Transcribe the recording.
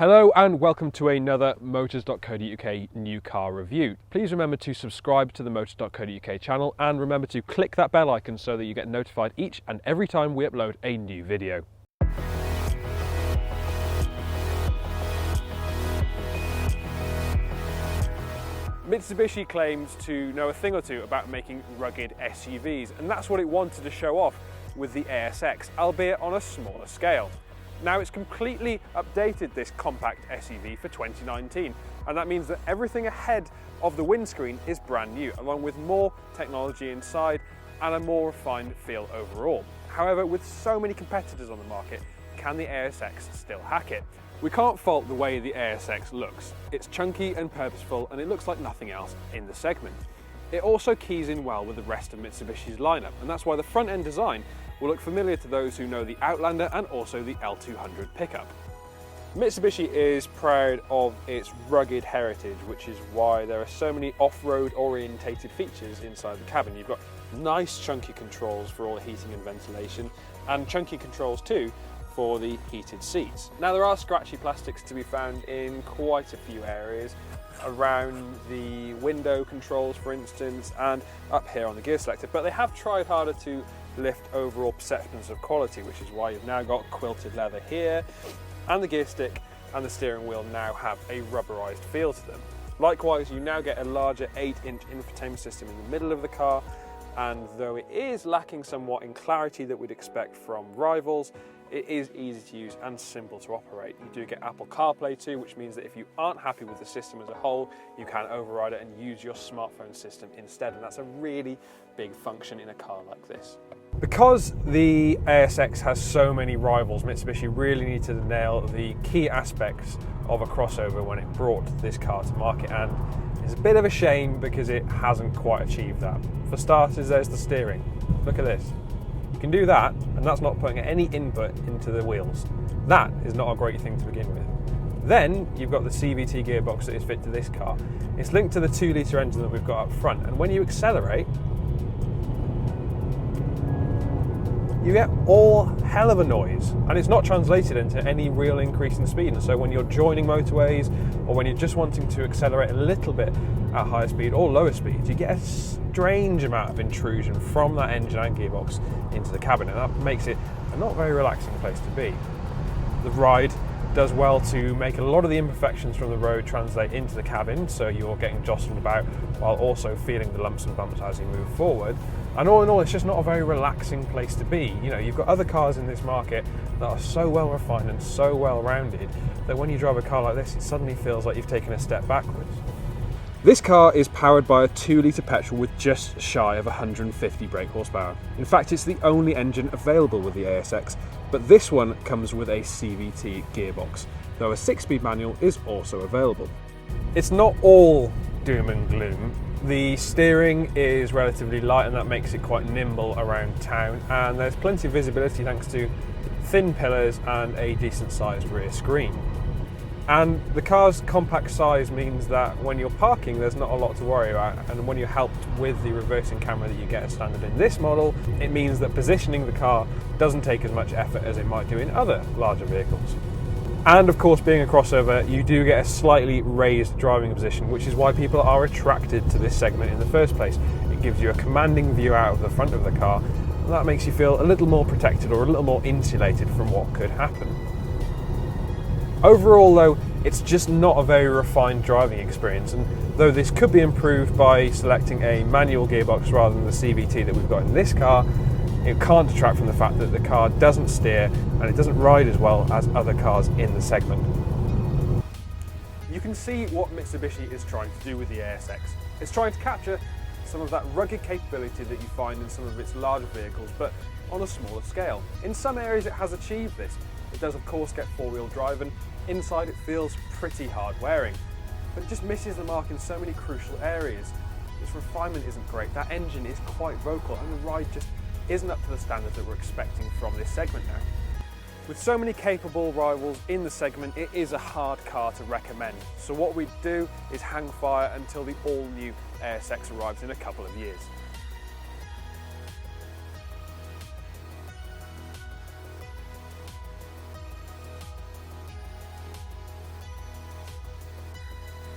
Hello and welcome to another Motors.co.uk new car review. Please remember to subscribe to the Motors.co.uk channel and remember to click that bell icon so that you get notified each and every time we upload a new video. Mitsubishi claims to know a thing or two about making rugged SUVs, and that's what it wanted to show off with the ASX, albeit on a smaller scale. Now it's completely updated this compact SUV for 2019, and that means that everything ahead of the windscreen is brand new, along with more technology inside and a more refined feel overall. However, with so many competitors on the market, can the ASX still hack it? We can't fault the way the ASX looks. It's chunky and purposeful, and it looks like nothing else in the segment. It also keys in well with the rest of Mitsubishi's lineup, and that's why the front end design will look familiar to those who know the Outlander and also the L200 pickup. Mitsubishi is proud of its rugged heritage, which is why there are so many off-road orientated features inside the cabin. You've got nice chunky controls for all the heating and ventilation, and chunky controls too for the heated seats. Now there are scratchy plastics to be found in quite a few areas, around the window controls for instance, and up here on the gear selector, but they have tried harder to lift overall perceptions of quality, which is why you've now got quilted leather here, and the gear stick and the steering wheel now have a rubberized feel to them. Likewise, you now get a larger 8-inch infotainment system in the middle of the car, and though it is lacking somewhat in clarity that we'd expect from rivals, it is easy to use and simple to operate. You do get Apple CarPlay too, which means that if you aren't happy with the system as a whole, you can override it and use your smartphone system instead, and that's a really big function in a car like this. Because the ASX has so many rivals, Mitsubishi really needed to nail the key aspects of a crossover when it brought this car to market, and it's a bit of a shame because it hasn't quite achieved that. For starters, there's the steering. Look at this. You can do that, and that's not putting any input into the wheels. That is not a great thing to begin with. Then you've got the CVT gearbox that is fit to this car. It's linked to the 2-litre engine that we've got up front, and when you accelerate, you get all hell of a noise, and it's not translated into any real increase in speed. And so when you're joining motorways, or when you're just wanting to accelerate a little bit at higher speed or lower speeds, you get a strange amount of intrusion from that engine and gearbox into the cabin, and that makes it a not very relaxing place to be. The ride does well to make a lot of the imperfections from the road translate into the cabin, so you're getting jostled about while also feeling the lumps and bumps as you move forward. And all in all, it's just not a very relaxing place to be. You know, you've got other cars in this market that are so well refined and so well rounded that when you drive a car like this, it suddenly feels like you've taken a step backwards. This car is powered by a 2-litre petrol with just shy of 150 brake horsepower. In fact, it's the only engine available with the ASX, but this one comes with a CVT gearbox, though a 6-speed manual is also available. It's not all doom and gloom. The steering is relatively light, and that makes it quite nimble around town, and there's plenty of visibility thanks to thin pillars and a decent sized rear screen. And the car's compact size means that when you're parking, there's not a lot to worry about, and when you're helped with the reversing camera that you get as standard in this model, it means that positioning the car doesn't take as much effort as it might do in other larger vehicles. And of course, being a crossover, you do get a slightly raised driving position, which is why people are attracted to this segment in the first place. It gives you a commanding view out of the front of the car, and that makes you feel a little more protected or a little more insulated from what could happen. Overall though, it's just not a very refined driving experience, and though this could be improved by selecting a manual gearbox rather than the CVT that we've got in this car, it can't detract from the fact that the car doesn't steer and it doesn't ride as well as other cars in the segment. You can see what Mitsubishi is trying to do with the ASX. It's trying to capture some of that rugged capability that you find in some of its larger vehicles, but on a smaller scale. In some areas it has achieved this. It does of course get 4-wheel drive, and inside it feels pretty hard wearing, but it just misses the mark in so many crucial areas. Its refinement isn't great, that engine is quite vocal, and the ride just isn't up to the standards that we're expecting from this segment now. With so many capable rivals in the segment, it is a hard car to recommend. So what we do is hang fire until the all-new ASX arrives in a couple of years.